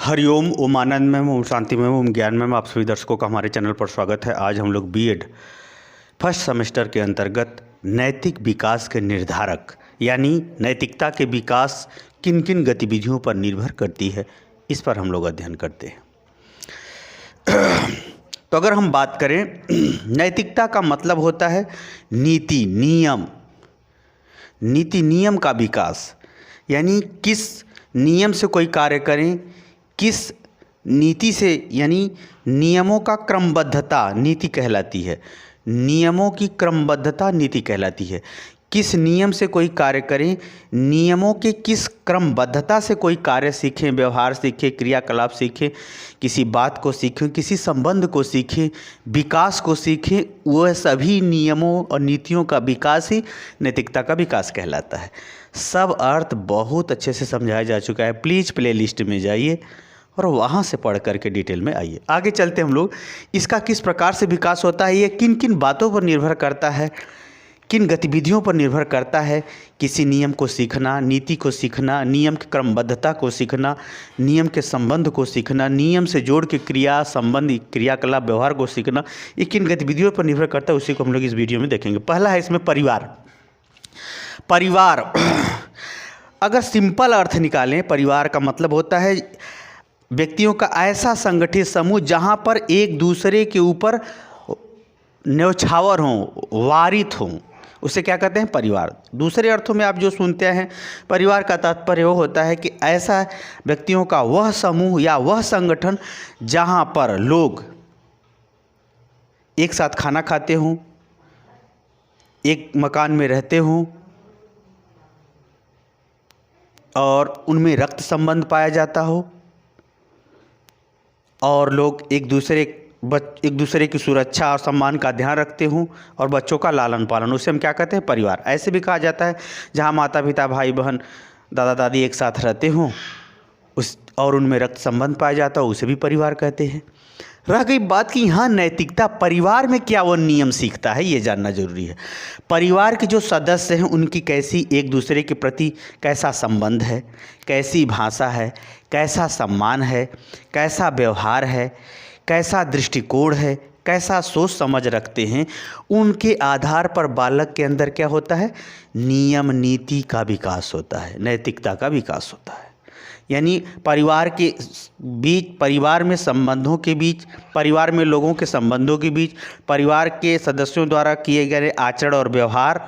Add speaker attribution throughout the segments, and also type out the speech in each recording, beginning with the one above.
Speaker 1: हरिओम, ओम आनंद में, ओम शांति में, ओम ज्ञान में आप सभी दर्शकों का हमारे चैनल पर स्वागत है। आज हम लोग बीएड फर्स्ट सेमेस्टर के अंतर्गत नैतिक विकास के निर्धारक यानी नैतिकता के विकास किन किन गतिविधियों पर निर्भर करती है, इस पर हम लोग अध्ययन करते हैं। तो अगर हम बात करें, नैतिकता का मतलब होता है नीति नियम का विकास, यानी किस नियम से कोई कार्य करें, किस नीति से, यानी नियमों का क्रमबद्धता नीति कहलाती है। नियमों की क्रमबद्धता नीति कहलाती है। किस नियम से कोई कार्य करें, नियमों के किस क्रमबद्धता से कोई कार्य सीखें, व्यवहार सीखें, क्रियाकलाप सीखें, किसी बात को सीखें, किसी संबंध को सीखें, विकास को सीखें, वह सभी नियमों और नीतियों का विकास ही नैतिकता का विकास कहलाता है। सब अर्थ बहुत अच्छे से समझाया जा चुका है। प्लीज़ प्ले लिस्ट में जाइए और वहाँ से पढ़ करके डिटेल में आइए। आगे चलते हम लोग, इसका किस प्रकार से विकास होता है, ये किन किन बातों पर निर्भर करता है, किन गतिविधियों पर निर्भर करता है। किसी नियम को सीखना, नीति को सीखना, नियम की क्रमबद्धता को सीखना, नियम के संबंध को सीखना, नियम से जोड़ के क्रिया संबंध क्रियाकलाप व्यवहार को सीखना, ये किन गतिविधियों पर निर्भर करता है, उसी को हम लोग इस वीडियो में देखेंगे। पहला है इसमें परिवार। अगर सिंपल अर्थ निकालें, परिवार का मतलब होता है व्यक्तियों का ऐसा संगठित समूह जहाँ पर एक दूसरे के ऊपर न्यौछावर हों, वारित हों, उसे क्या कहते हैं, परिवार। दूसरे अर्थों में आप जो सुनते हैं, परिवार का तात्पर्य वो होता है कि ऐसा व्यक्तियों का वह समूह या वह संगठन जहाँ पर लोग एक साथ खाना खाते हों, एक मकान में रहते हों और उनमें रक्त संबंध पाया जाता हो और लोग एक दूसरे की सुरक्षा और सम्मान का ध्यान रखते हों और बच्चों का लालन पालन, उसे हम क्या कहते हैं, परिवार। ऐसे भी कहा जाता है जहाँ माता पिता, भाई बहन, दादा दादी एक साथ रहते हों और उनमें रक्त संबंध पाया जाता हो, उसे भी परिवार कहते हैं। रह गई बात कि यहाँ नैतिकता, परिवार में क्या वो नियम सीखता है, ये जानना जरूरी है। परिवार के जो सदस्य हैं उनकी कैसी एक दूसरे के प्रति कैसा संबंध है, कैसी भाषा है, कैसा सम्मान है, कैसा व्यवहार है, कैसा दृष्टिकोण है, कैसा सोच समझ रखते हैं, उनके आधार पर बालक के अंदर क्या होता है, नियम नीति का विकास होता है, नैतिकता का विकास होता है। यानी परिवार के बीच, परिवार में संबंधों के बीच, परिवार में लोगों के संबंधों के बीच, परिवार के सदस्यों द्वारा किए गए आचरण और व्यवहार,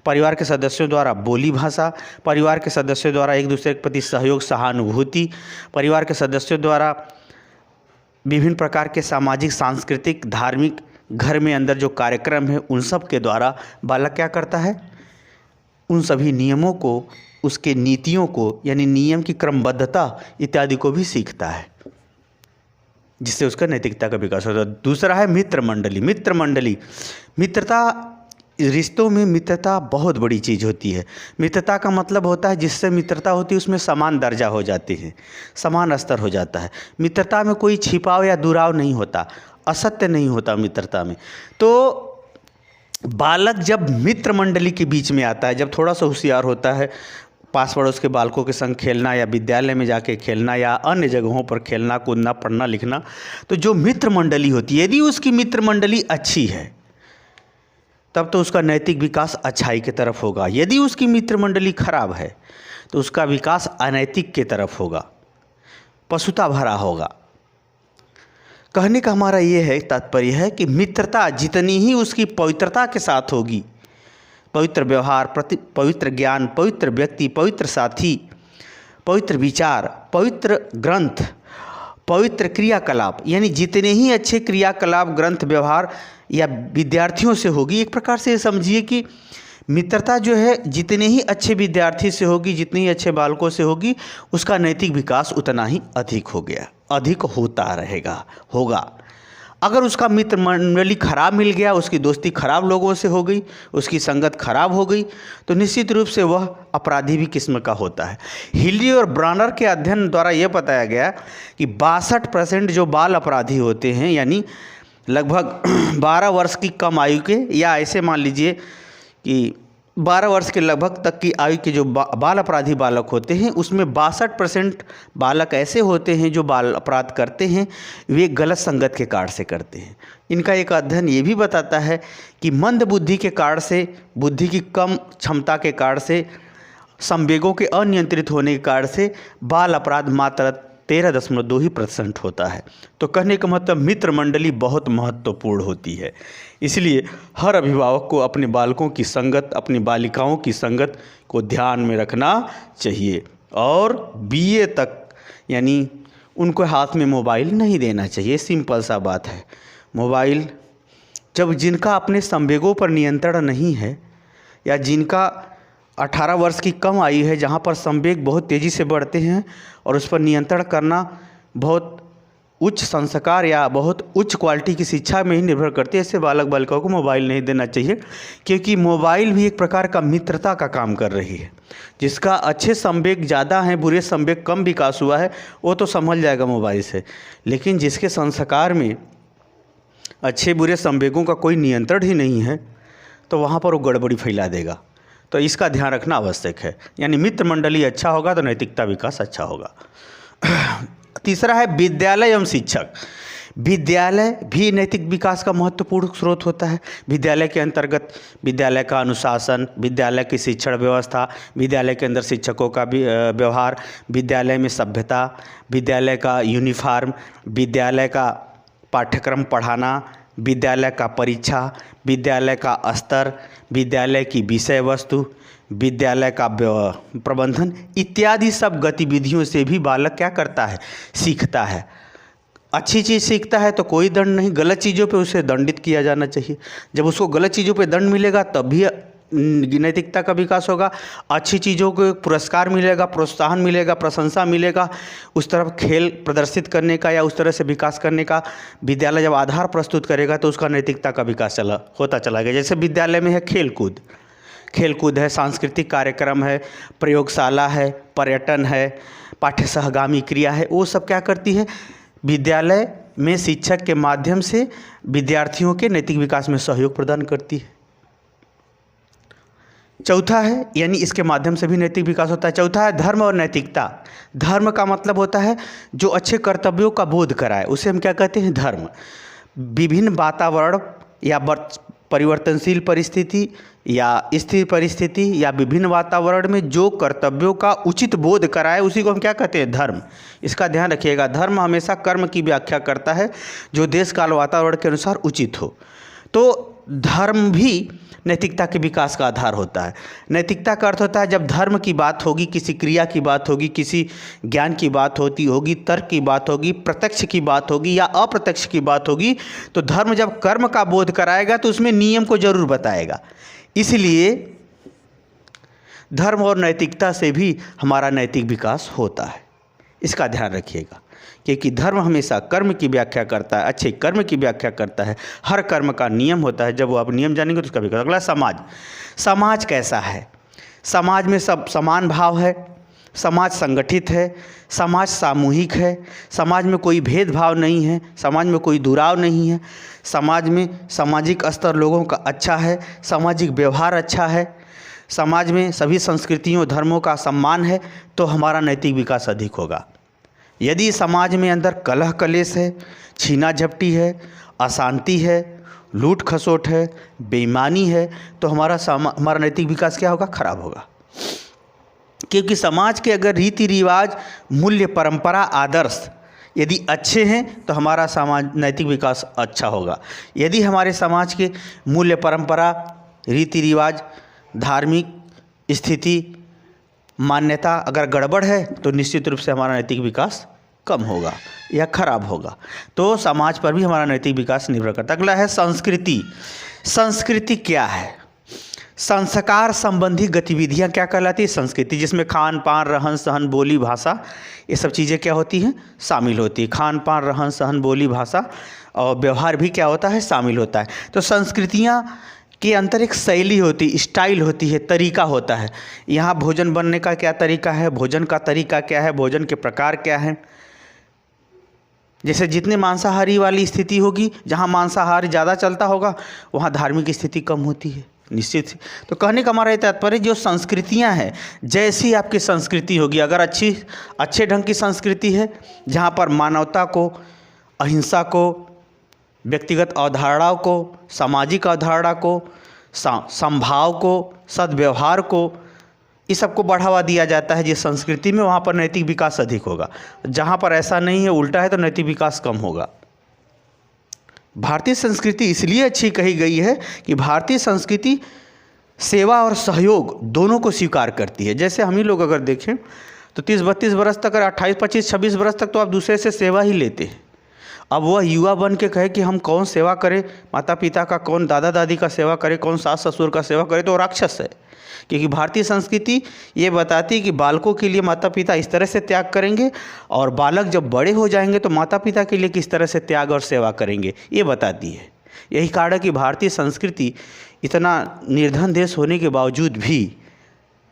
Speaker 1: परिवार के सदस्यों द्वारा बोली भाषा, परिवार के सदस्यों द्वारा एक दूसरे के प्रति सहयोग सहानुभूति, परिवार के सदस्यों द्वारा विभिन्न प्रकार के सामाजिक, सांस्कृतिक, धार्मिक घर में अंदर जो कार्यक्रम है, उन सब के द्वारा बालक क्या करता है, उन सभी नियमों को, उसके नीतियों को, यानी नियम की क्रमबद्धता इत्यादि को भी सीखता है, जिससे उसका नैतिकता का विकास होता है। दूसरा है मित्र मंडली। मित्रता, रिश्तों में मित्रता बहुत बड़ी चीज़ होती है। मित्रता का मतलब होता है जिससे मित्रता होती है उसमें समान दर्जा हो जाते हैं, समान स्तर हो जाता है। मित्रता में कोई छिपाव या दुराव नहीं होता, असत्य नहीं होता मित्रता में। तो बालक जब मित्र मंडली के बीच में आता है, जब थोड़ा सा होशियार होता है, पास पड़ोस के बालकों के संग खेलना या विद्यालय में जाके खेलना या अन्य जगहों पर खेलना कूदना, पढ़ना लिखना, तो जो मित्र मंडली होती है, यदि उसकी मित्र मंडली अच्छी है तब तो उसका नैतिक विकास अच्छाई की तरफ होगा। यदि उसकी मित्र मंडली खराब है तो उसका विकास अनैतिक की तरफ होगा, पशुता भरा होगा। कहने का हमारा ये है, तात्पर्य है कि मित्रता जितनी ही उसकी पवित्रता के साथ होगी, पवित्र व्यवहार, पवित्र ज्ञान, पवित्र व्यक्ति, पवित्र साथी, पवित्र विचार, पवित्र ग्रंथ, पवित्र क्रियाकलाप, यानी जितने ही अच्छे क्रियाकलाप, ग्रंथ, व्यवहार या विद्यार्थियों से होगी, एक प्रकार से समझिए कि मित्रता जो है जितने ही अच्छे विद्यार्थी से होगी, जितने ही अच्छे बालकों से होगी, उसका नैतिक विकास उतना ही अधिक होता रहेगा, होगा। अगर उसका मित्र मंडली खराब मिल गया, उसकी दोस्ती खराब लोगों से हो गई, उसकी संगत खराब हो गई, तो निश्चित रूप से वह अपराधी भी किस्म का होता है। हिली और ब्रानर के अध्ययन द्वारा यह बताया गया कि 62% जो बाल अपराधी होते हैं, यानी लगभग 12 वर्ष की कम आयु के, या ऐसे मान लीजिए कि 12 वर्ष के लगभग तक की आयु के जो बाल अपराधी बालक होते हैं उसमें 62% बालक ऐसे होते हैं जो बाल अपराध करते हैं वे गलत संगत के कारण से करते हैं। इनका एक अध्ययन ये भी बताता है कि मंद बुद्धि के कारण से, बुद्धि की कम क्षमता के कारण से, संवेगों के अनियंत्रित होने के कारण से बाल अपराध मात्र 13.2% होता है। तो कहने का मतलब मित्र मंडली बहुत महत्वपूर्ण होती है। इसलिए हर अभिभावक को अपने बालकों की संगत, अपनी बालिकाओं की संगत को ध्यान में रखना चाहिए और बीए तक यानी उनको हाथ में मोबाइल नहीं देना चाहिए। सिंपल सा बात है। मोबाइल जब जिनका अपने संवेगों पर नियंत्रण नहीं है या जिनका 18 वर्ष की कम आयु है, जहाँ पर संवेग बहुत तेज़ी से बढ़ते हैं और उस पर नियंत्रण करना बहुत उच्च संस्कार या बहुत उच्च क्वालिटी की शिक्षा में ही निर्भर करती है, ऐसे बालक बालिकाओं को मोबाइल नहीं देना चाहिए। क्योंकि मोबाइल भी एक प्रकार का मित्रता का काम कर रही है। जिसका अच्छे संवेग ज़्यादा हैं, बुरे संवेग कम विकास हुआ है, वो तो समझ जाएगा मोबाइल से। लेकिन जिसके संस्कार में अच्छे बुरे संवेगों का कोई नियंत्रण ही नहीं है, तो वहाँ पर वो गड़बड़ी फैला देगा। तो इसका ध्यान रखना आवश्यक है। यानी मित्र मंडली अच्छा होगा तो नैतिकता विकास अच्छा होगा। तीसरा है विद्यालय एवं शिक्षक। विद्यालय भी नैतिक विकास का महत्वपूर्ण स्रोत होता है। विद्यालय के अंतर्गत विद्यालय का अनुशासन, विद्यालय की शिक्षण व्यवस्था, विद्यालय के अंदर शिक्षकों का भी व्यवहार, विद्यालय में सभ्यता, विद्यालय का यूनिफॉर्म, विद्यालय का पाठ्यक्रम पढ़ाना, विद्यालय का परीक्षा, विद्यालय का स्तर, विद्यालय की विषय वस्तु, विद्यालय का प्रबंधन इत्यादि सब गतिविधियों से भी बालक क्या करता है, सीखता है। अच्छी चीज़ सीखता है तो कोई दंड नहीं, गलत चीज़ों पे उसे दंडित किया जाना चाहिए। जब उसको गलत चीज़ों पे दंड मिलेगा तब भी नैतिकता का विकास होगा। अच्छी चीज़ों को पुरस्कार मिलेगा, प्रोत्साहन मिलेगा, प्रशंसा मिलेगा। उस तरफ खेल प्रदर्शित करने का या उस तरह से विकास करने का विद्यालय जब आधार प्रस्तुत करेगा तो उसका नैतिकता का विकास होता चला गया। जैसे विद्यालय में है खेलकूद है, सांस्कृतिक कार्यक्रम है, प्रयोगशाला है, पर्यटन है, पाठ्य सहगामी क्रिया है, वो सब क्या करती है, विद्यालय में शिक्षक के माध्यम से विद्यार्थियों के नैतिक विकास में सहयोग प्रदान करती है। चौथा है, यानी इसके माध्यम से भी नैतिक विकास होता है। चौथा है धर्म और नैतिकता। धर्म का मतलब होता है जो अच्छे कर्तव्यों का बोध कराए, उसे हम क्या कहते हैं, धर्म। विभिन्न वातावरण या परिवर्तनशील परिस्थिति या स्थिर परिस्थिति या विभिन्न वातावरण में जो कर्तव्यों का उचित बोध कराए उसी को हम क्या कहते हैं, धर्म। इसका ध्यान रखिएगा। धर्म हमेशा कर्म की व्याख्या करता है जो देश काल वातावरण के अनुसार उचित हो। तो धर्म भी नैतिकता के विकास का आधार होता है। नैतिकता का अर्थ होता है जब धर्म की बात होगी, किसी क्रिया की बात होगी, किसी ज्ञान की बात होगी, तर्क की बात होगी, प्रत्यक्ष की बात होगी या अप्रत्यक्ष की बात होगी, तो धर्म जब कर्म का बोध कराएगा तो उसमें नियम को जरूर बताएगा। इसलिए धर्म और नैतिकता से भी हमारा नैतिक विकास होता है। इसका ध्यान रखिएगा क्योंकि धर्म हमेशा कर्म की व्याख्या करता है, अच्छे कर्म की व्याख्या करता है। हर कर्म का नियम होता है। जब वो आप नियम जानेंगे तो उसका विकास। अगला समाज कैसा है। समाज में सब समान भाव है, समाज संगठित है, समाज सामूहिक है, समाज में कोई भेदभाव नहीं है, समाज में कोई दुराव नहीं है, समाज में सामाजिक स्तर लोगों का अच्छा है, सामाजिक व्यवहार अच्छा है, समाज में सभी संस्कृतियों धर्मों का सम्मान है, तो हमारा नैतिक विकास अधिक होगा। यदि समाज में अंदर कलह कलेश है, छीना झपटी है, अशांति है, लूट खसोट है, बेईमानी है, तो हमारा नैतिक विकास क्या होगा, खराब होगा। क्योंकि समाज के अगर रीति रिवाज, मूल्य, परंपरा, आदर्श यदि अच्छे हैं तो हमारा समाज नैतिक विकास अच्छा होगा। यदि हमारे समाज के मूल्य, परंपरा, रीति रिवाज, धार्मिक स्थिति, मान्यता अगर गड़बड़ है तो निश्चित रूप से हमारा नैतिक विकास कम होगा या खराब होगा। तो समाज पर भी हमारा नैतिक विकास निर्भर करता है। अगला है संस्कृति। संस्कृति क्या है? संस्कार संबंधी गतिविधियां क्या कहलाती है? संस्कृति, जिसमें खान पान, रहन सहन, बोली, भाषा, ये सब चीज़ें क्या होती हैं, शामिल होती है। खान पान, रहन सहन, बोली, भाषा और व्यवहार भी क्या होता है, शामिल होता है। तो संस्कृतियाँ के अंदर एक शैली होती, स्टाइल होती है, तरीका होता है। यहाँ भोजन बनने का क्या तरीका है, भोजन का तरीका क्या है, भोजन के प्रकार क्या हैं। जैसे जितने मांसाहारी वाली स्थिति होगी, जहाँ मांसाहार ज़्यादा चलता होगा वहाँ धार्मिक स्थिति कम होती है। निश्चित। तो कहने का हमारा तात्पर्य जो संस्कृतियां हैं, जैसी आपकी संस्कृति होगी, अगर अच्छे ढंग की संस्कृति है जहां पर मानवता को, अहिंसा को, व्यक्तिगत अवधारणाओं को, सामाजिक अवधारणा को, समभाव को, सद्व्यवहार को, इस सबको बढ़ावा दिया जाता है जिस संस्कृति में, वहाँ पर नैतिक विकास अधिक होगा। जहाँ पर ऐसा नहीं है, उल्टा है, तो नैतिक विकास कम होगा। भारतीय संस्कृति इसलिए अच्छी कही गई है कि भारतीय संस्कृति सेवा और सहयोग दोनों को स्वीकार करती है। जैसे हम ही लोग अगर देखें तो 30-32 वर्ष तक, 28, 25, 26 वर्ष तक तो आप दूसरे से सेवा ही लेते हैं। अब वह युवा बन के कहे कि हम कौन सेवा करें, माता पिता का, कौन दादा दादी का सेवा करे, कौन सास ससुर का सेवा करे, तो राक्षस है। क्योंकि भारतीय संस्कृति ये बताती है कि बालकों के लिए माता पिता इस तरह से त्याग करेंगे और बालक जब बड़े हो जाएंगे तो माता पिता के लिए किस तरह से त्याग और सेवा करेंगे, ये बताती है। यही कारण है कि भारतीय संस्कृति इतना निर्धन देश होने के बावजूद भी,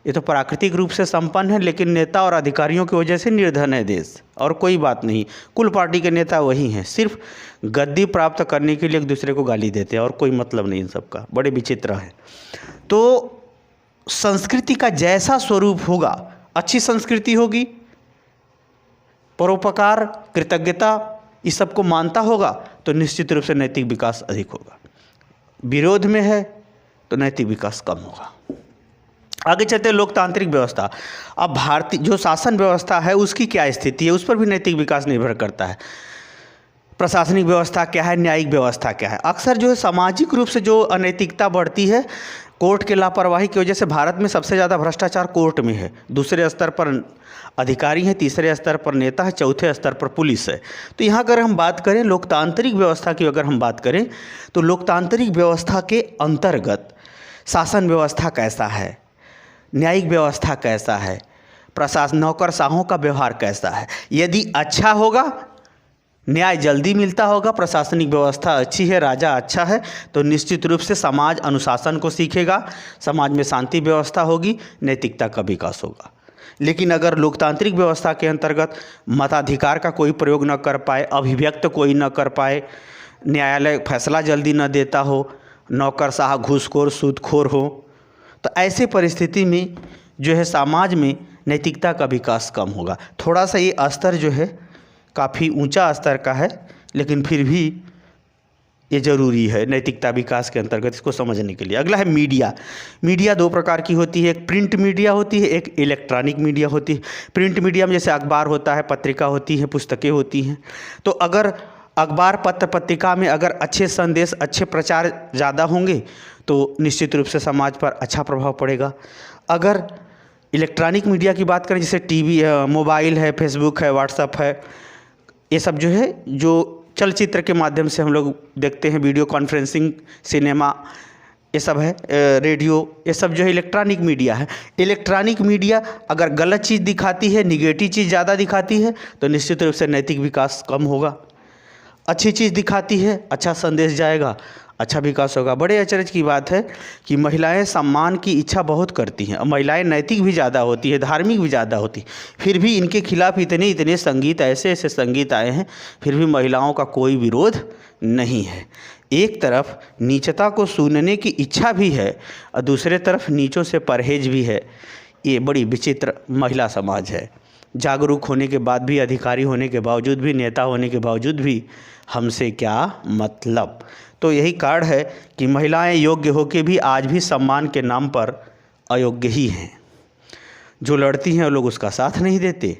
Speaker 1: ये तो प्राकृतिक रूप से संपन्न है, लेकिन नेता और अधिकारियों की वजह से निर्धन है देश, और कोई बात नहीं। कुल पार्टी के नेता वही हैं, सिर्फ गद्दी प्राप्त करने के लिए एक दूसरे को गाली देते हैं और कोई मतलब नहीं इन सब का। बड़े विचित्र है। तो संस्कृति का जैसा स्वरूप होगा, अच्छी संस्कृति होगी, परोपकार, कृतज्ञता, इस सबको मानता होगा, तो निश्चित रूप से नैतिक विकास अधिक होगा। विरोध में है तो नैतिक विकास कम होगा। आगे चलते लोकतांत्रिक व्यवस्था। अब भारतीय जो शासन व्यवस्था है उसकी क्या स्थिति है, उस पर भी नैतिक विकास निर्भर करता है। प्रशासनिक व्यवस्था क्या है, न्यायिक व्यवस्था क्या है। अक्सर जो है सामाजिक रूप से जो अनैतिकता बढ़ती है, कोर्ट के लापरवाही की वजह से भारत में सबसे ज़्यादा भ्रष्टाचार कोर्ट में है। दूसरे स्तर पर अधिकारी हैं, तीसरे स्तर पर नेता है, चौथे स्तर पर पुलिस है। तो यहाँ अगर हम बात करें लोकतांत्रिक व्यवस्था की, अगर हम बात करें तो लोकतांत्रिक व्यवस्था के अंतर्गत शासन व्यवस्था कैसा है, न्यायिक व्यवस्था कैसा है, प्रशासन नौकरशाहों का व्यवहार कैसा है। यदि अच्छा होगा, न्याय जल्दी मिलता होगा, प्रशासनिक व्यवस्था अच्छी है, राजा अच्छा है, तो निश्चित रूप से समाज अनुशासन को सीखेगा, समाज में शांति व्यवस्था होगी, नैतिकता का विकास होगा। लेकिन अगर लोकतांत्रिक व्यवस्था के अंतर्गत मताधिकार का कोई प्रयोग न कर पाए, अभिव्यक्त कोई न कर पाए, न्यायालय फैसला जल्दी न देता हो, नौकरशाह घूसखोर सूदखोर हो, तो ऐसे परिस्थिति में जो है समाज में नैतिकता का विकास कम होगा। थोड़ा सा ये स्तर जो है काफ़ी ऊंचा स्तर का है, लेकिन फिर भी ये ज़रूरी है नैतिकता विकास के अंतर्गत इसको समझने के लिए। अगला है मीडिया। मीडिया दो प्रकार की होती है, एक प्रिंट मीडिया होती है, एक इलेक्ट्रॉनिक मीडिया होती है। प्रिंट मीडिया में जैसे अखबार होता है, पत्रिका होती है, पुस्तकें होती हैं। तो अगर अखबार पत्र पत्रिका में अगर अच्छे संदेश, अच्छे प्रचार ज़्यादा होंगे तो निश्चित रूप से समाज पर अच्छा प्रभाव पड़ेगा। अगर इलेक्ट्रॉनिक मीडिया की बात करें, जैसे टीवी, मोबाइल है, फेसबुक है, व्हाट्सएप है, ये सब जो है जो चलचित्र के माध्यम से हम लोग देखते हैं, वीडियो कॉन्फ्रेंसिंग, सिनेमा, ये सब है, रेडियो, ये सब जो है इलेक्ट्रॉनिक मीडिया है। इलेक्ट्रॉनिक मीडिया अगर गलत चीज़ दिखाती है, निगेटिव चीज़ ज़्यादा दिखाती है, तो निश्चित रूप से नैतिक विकास कम होगा। अच्छी चीज़ दिखाती है, अच्छा संदेश जाएगा, अच्छा विकास होगा। बड़े अचरज की बात है कि महिलाएं सम्मान की इच्छा बहुत करती हैं, और महिलाएं नैतिक भी ज़्यादा होती है, धार्मिक भी ज़्यादा होती, फिर भी इनके खिलाफ इतने संगीत, ऐसे संगीत आए हैं, फिर भी महिलाओं का कोई विरोध नहीं है। एक तरफ नीचता को सुनने की इच्छा भी है और दूसरे तरफ नीचों से परहेज भी है। ये बड़ी विचित्र महिला समाज है। जागरूक होने के बाद भी, अधिकारी होने के बावजूद भी, नेता होने के बावजूद भी हमसे क्या मतलब। तो यही कारण है कि महिलाएं योग्य होकर भी आज भी सम्मान के नाम पर अयोग्य ही हैं। जो लड़ती हैं वो लोग उसका साथ नहीं देते,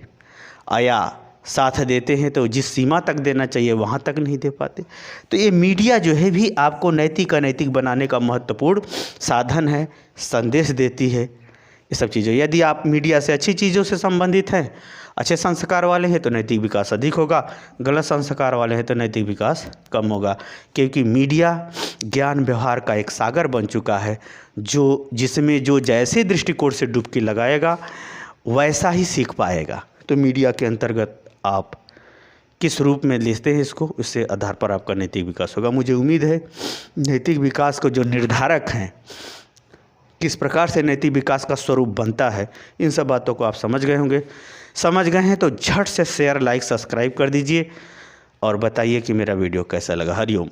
Speaker 1: या साथ देते हैं तो जिस सीमा तक देना चाहिए वहाँ तक नहीं दे पाते। तो ये मीडिया जो है भी आपको नैतिक अनैतिक बनाने का महत्वपूर्ण साधन है, संदेश देती है, ये सब चीज़ें। यदि आप मीडिया से अच्छी चीज़ों से संबंधित हैं, अच्छे संस्कार वाले हैं, तो नैतिक विकास अधिक होगा। गलत संस्कार वाले हैं तो नैतिक विकास कम होगा। क्योंकि मीडिया ज्ञान व्यवहार का एक सागर बन चुका है, जिसमें जो जैसे दृष्टिकोण से डुबकी लगाएगा वैसा ही सीख पाएगा। तो मीडिया के अंतर्गत आप किस रूप में लेते हैं इसको, उससे आधार पर आपका नैतिक विकास होगा। मुझे उम्मीद है नैतिक विकास को जो निर्धारक हैं, किस प्रकार से नैतिक विकास का स्वरूप बनता है, इन सब बातों को आप समझ गए होंगे। समझ गए हैं तो झट से शेयर, लाइक, सब्सक्राइब कर दीजिए और बताइए कि मेरा वीडियो कैसा लगा। हरिओम।